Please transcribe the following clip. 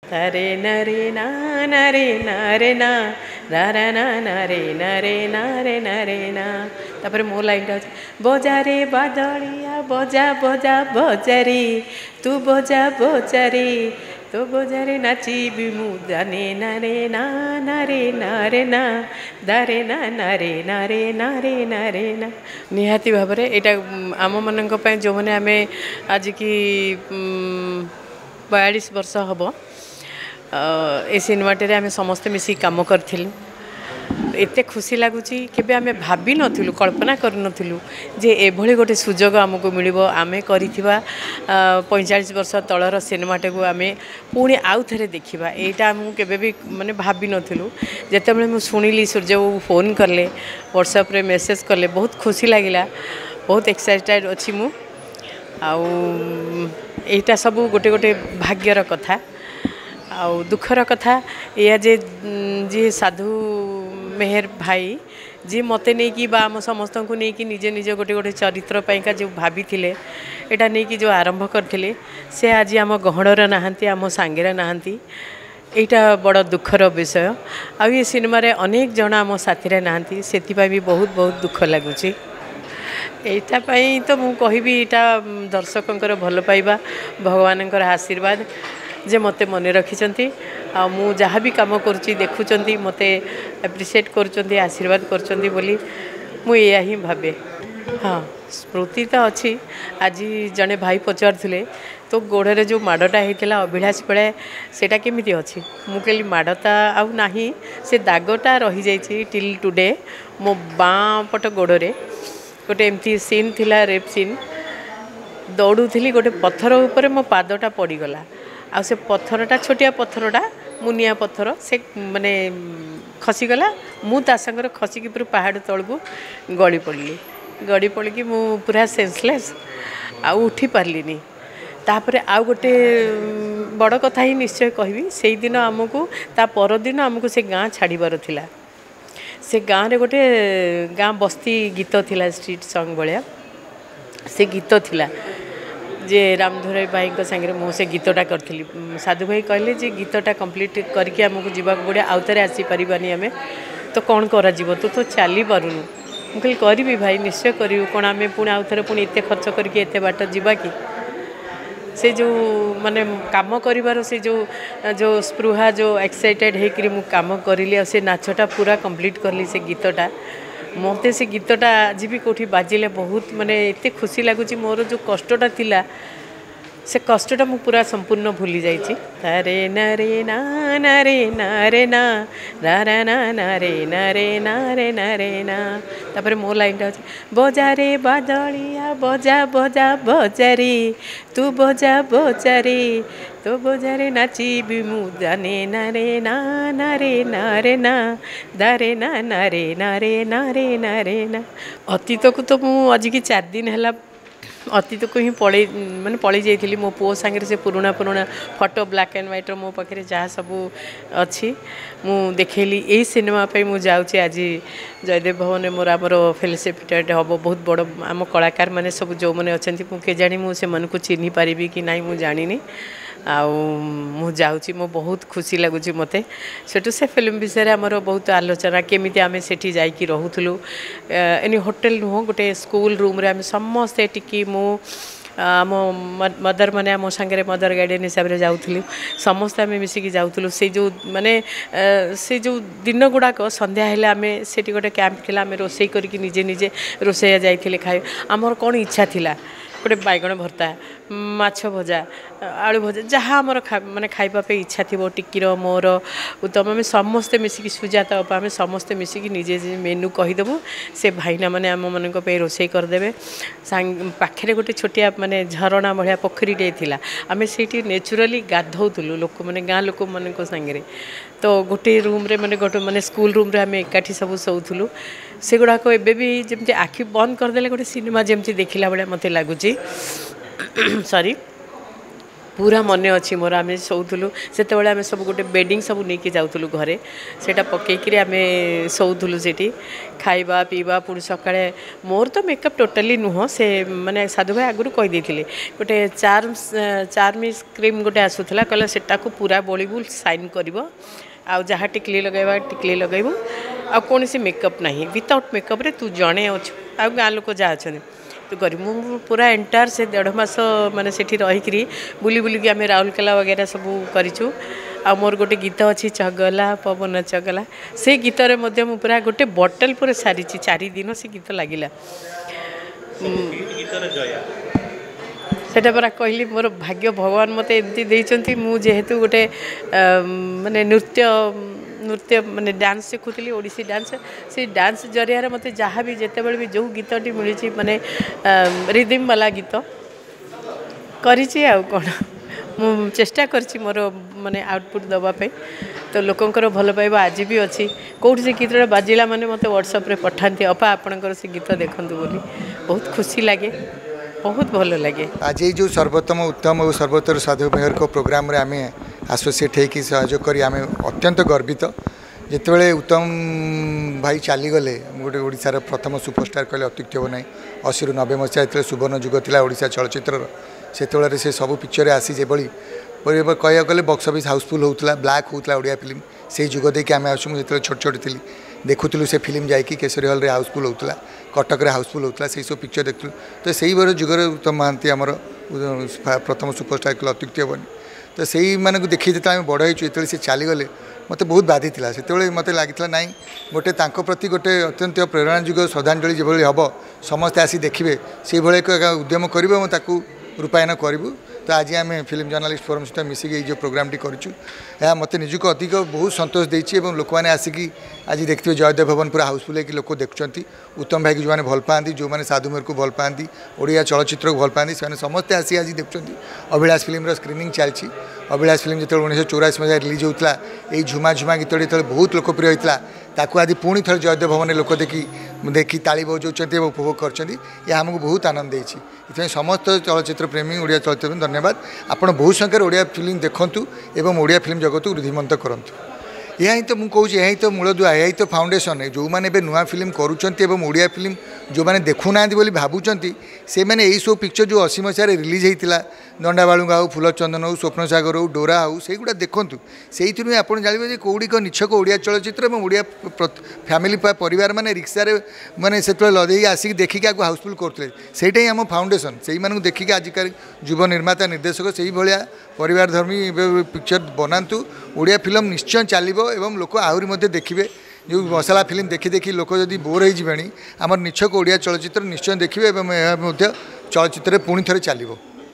रे नरे नरे ना रा ना नरे नरे नरे नरे ना तापर मो लाइन अच्छे बजा रे बादलिया बजा बजा बजारी तू बजा बजारी तो बजारे नाचिबी मु जाने नारे ना नारे नारे ना दारे ना नारे नारे नारे नारे ना निहाती भाव में यहाँ आम मान जो मैंने आम आज की 42 वर्ष हम ए सिनेमाटे आम समस्ते मिसी काम करूँ एते खुशी लगुच केबे आमे भाभी नथिलु कल्पना कर नथिलु जे एभली गोटे सुजोग आमको मिलिबो आमे करिथिबा 45 वर्ष तलर सिनेमाटे को आमे पुणी आउ थरे देखिबा एटा हम केबे भी माने भाभी नथिलु जेते बेले मु सुनिली सूर्य बाबू फोन करले व्हाट्सएप रे मेसेज करले बहुत खुशी लागिला बहुत एक्साइटेड अछि मु आउ एटा सब गोटे गोटे भाग्यर कथा आउ दुखर कथा या जे जी साधु मेहर भाई जी मते नहीं कि बा आम समस्त को नहीं कि निजे निजे गोटे गोटे चरित्र पाइका जो भाभी थिले एटा नहीं कि जो आरंभ करथिले से आज आम गहणर नाहांती आम सांगेरा नाहांती एटा बड़ दुखर विषय आ ये सिनेमा रे अनेक जन आम साथी रे नाहांती सेति पई भी बहुत बहुत दुख लागुची एटा पई तो मु कहिबी एटा दर्शकंकर भल पाइबा भगवानंकर आशीर्वाद जे मते मने रखिचंती आ मु जहाँ भी काम करुच्ची देखुचंती मते एप्रिशिएट करुचंती आशीर्वाद करुचंती बोली मु या ही भाबे। हाँ स्मृति तो अच्छी आज जड़े भाई पचारे तो गोड़े जो माड़टा होता अभिलाष बेले सेटा केमिति अच्छी मु कहली माड़ता आउ नाही से दागटा रही जाइए टिल टुडे मो बाँ पट गोड़े गोटे एमती सीन थिला रेप सीन दौड़ूली गोटे पत्थर उपर मो पादटा पड़गला आ से पत्थरटा छोटिया पत्थरटा मुनिया पत्थर से माने खसीगला मु ता संगर खसिकी पूरा पहाड़ तल को गड़ी पड़ी मु पूरा सेंसलेस आ उठी पारलिनी तापर आउ गोटे बड़ कथा ही निश्चय कहबी से दिन आमको ता पर दिन आमको से गाँ छाड़बार थिला से गाँव रे गोटे गाँ बस्ती गीत थिला स्ट्रीट सॉन्ग भाया से गीत थिला जे रामधुराई भाई संगे मो से गीतटा करी साधु भाई कहले जे गीतटा कंप्लीट करके आमको जीवाक पड़े आउ थे आसीपारानी आम तो कौन करा तू तो चली पारुनु मुझे करी भाई निश्चय करूँ कौन आम पुणी आउ थे पुणी एत खर्च करके एत बाट जीवा कि से जो माने काम करिवार से जो स्पृहा जो एक्साइटेड होकर मु काम करी से नाचटा पूरा कंप्लीट करली से गीतटा मते से गीतटा आज भी कौटी बाजिले बहुत माने एते खुशी लगुच मोर जो कष्टटा थिला से कष्टटा मु पूरा संपूर्ण भूली जाइछि रे नरे ना नरे नरे ना रा ना नरे नरे नरे नरे ना तापर मो लाइन अछि बजा रे बादलिया बजा बजा बजारी तू बजा बजारी तो बजारे नाचिबी मु जाने नारे ना नारे नारे ना दारे ना नारे नारे नारे नारे ना अतीत को तो मु आज की 4 दिन है अतीत को ही पड़े माने पड़ी जाइली मो पुओ सांगे से पुराना पुराना फोटो ब्लैक एंड व्हाइट मो पाखे जहाँ सब अच्छी मु देखली यही सिनेमा पे मु जाऊँगी आज जयदेव भवन मोर आमर फेलोशिप हम बहुत बड़ आम कलाकार मैंने सब जो मैंने अच्छा मुझे जानी मुझे चिन्ह पारि कि ना मुझे जानी आउ जाऊँगी मो बहुत खुशी लगुच मते सेठू से फिल्म विषय आमर बहुत आलोचना केमी आम सेठी जाइकी रहूलु एनी होटेल नुह गोटे स्कूल रूम रे आम समस्ते टिकी मु आम मदर मैंने आम सांगे मदर गार्डियन हिसाब से जाऊँ समस्ते आम मिसिकी जाऊँ से जो माने से जो दिन गुड़ाक संध्या हेले आम से गोटे कैंप थिला आम रोसई करके निजे निजे रोसैया जाइए खाई आमर कौन इच्छा थिला गोटे बैगण भर्ता माछ भजा आलू भजा जहाँ आमर माने खाइबा इच्छा थी टिक्कीर मोर उत्तम आम समस्ते मिसिकी सुजाता अपा आम समस्ते मिसिकी निजे मेनू कहीदेबू से भाईना मैंने आम मान रोसई करदे पाखे गोटे छोटिया माने झरणा भाया पोखरीटे थिला आम से नेचुराली गाधौलु लोक मैंने गाँ लोक मान सांगे तो गोटे रूम रे माने गोटे माने स्कूल रूम रे आम एकाठी सब शोलु से गुड़ाक एबी जमी आखि बंद करदे गोटे सिनेमा जमी देखला भाया मत लगुच सॉरी पूरा मन अच्छी मोर आम शोलु से आम सब गोटे बेडिंग सब नहीं जाऊँ घरे से पकईकि आम शोलु से खाइबा पीवा पुणी सका मोर तो मेकअप टोटाली नुह से माने साधु भाई आगुरी कहीदे गोटे चार्मिस क्रीम गोटे आसूला कहला से पूरा बड़ू साइन कर आ जहाँ टिकली लगेबा टिकली लगेबू आ कौन सी मेकअप ना विदाउट मेकअप रे तू जड़े अच्छु आ गाँ लोक जहाँ अच्छा तू कर पूरा एंटायर से 1.5 मास माने सेठी रही बुली बुलिकी आम राउरकेला वगैरह सब करूँ आ मोर गोटे गीत अच्छी चगला पवन चगला से गीत रे पूरा गोटे बटल पूरा सारी 4 दिन से गीत लगिला सेटा परा कहली मोर भाग्य भगवान मते एमती देइचंती मु जेहेतु गोटे माने नृत्य माने डांस सिखुली ओडिसी डांस से डांस जरिया मते जहाँ भी जिते बड़े भी जो गीतटी मिली माने रिदिम वाला गीत करिछि आ कोन मु चेष्टा करछि मोर माने आउटपुट दबापे तो लोकंकर भल पाइबा आज भी अच्छी कौट से गीत बाजिला माने मते व्हाट्सएप रे पठांती अपा आपणकर से गीत देखंतु बोली बहुत खुशी लगे बहुत भल लगे। आज ये जो सर्वोत्तम उत्तम और सर्वोत्तर साधु मेहर को प्रोग्राम रे आमे एसोसिएट होकर सहयोग करी आमे अत्यंत गर्वित जितेबाला उत्तम भाई चलीगले गोटे ओडिशार प्रथम सुपरस्टार कहले अत्युक्ति हे ना 80 ରୁ 90 मसीहा जो सुवर्ण जुग था ओडिशा चलचित्र से से सब पिक्चर आसी जो कह गले बक्स ऑफिस हाउसफुल होता ब्लैक होता ओडिया फिल्म से जुग देखिए आम आसू जो छोट छोट थी देखुलु से फिल्म जाकि केसरी हल हाउसफुल होता कटक रे हाउसफुल होता से सब पिक्चर देखुलु तो से ही जुगर उत्तम महांती आमर प्रथम सुपरस्टार कहले अत्युक्ति हेनी तो से मानक देखी जो आम बड़ होते से चलीगले मत बहुत बाधी था से मत लगी ना गोटे प्रति गोटे अत्यंत प्रेरणा जुग श्रद्धांजलि जो हम समस्ते आसी देखिए से भाई एक उद्यम कर रूपायन करूँ तो आज आम फिल्म जर्नालीस्ट फोरम सहित मिसिक जो प्रोग्राम टी करूँ यह मत निजुक अधिक बहुत संतोष देती लोक मैंने आसिकी आज देखते जयदेव भवन पूरा हाउसफुल होकर लोक देखुं उत्तम भाई की जो मैंने भल पाती जो मैंने साधु मेहर को भल पाती ओडिया चलचित्र को भल पाती से समस्ते आसी आज देखुं अभिलाष फिल्म स्क्रीनिंग चलती अभिलाष फिल्म जो 1984 मसीह रिलीज होता है झुमा झुमा गीत जो बहुत लोकप्रिय होता ताकू आज पुणी थे जयदेव भवन लोक देखी ताली बजाऊँ उपभोग कर आमको बहुत आनंद देती समस्त चलचित्र प्रेमी ओडिया चलचित्र धन्यवाद आपण बहुत संख्यार ओडिया फिल्म देखूँ एवं ओडिया फिल्म जगत को वृद्धिमंत करूँ यह ही तो मुझे कहूँ यही तो मूलदुआ यही तो फाउंडेशन है जो मैंने नुआ फिल्म करुँच ओडिया फिल्म जो मैंने देखुना भावुंट से मैंने यही सब पिक्चर जो 80 मसीह रिलीज होता दंडा बालुंगा हो फूलचंदन हो स्वप्न सागर हो डोरा हो से गुड़ा देखूँ से आप जानवे कौड़िक निछक ओडिया चलचित्र और ओडिया फैमिली परिवार मैंने रिक्सार मैंने से लदे आसिक देखिक हाउसफुल करते से ही आम फाउंडेशन से देखिक आजिका युव निर्माता निर्देशक से भाया परिवार धर्मी पिक्चर बनातु ओडिया फिल्म निश्चय चलो एवं लोक आहरी देखिए जो मसला फिल्म देखी देखी लोक जदि बोर हो आमर निछक ओडिया चलचित्र निश्चय देखिए चलचित्र पुणी थे चलो।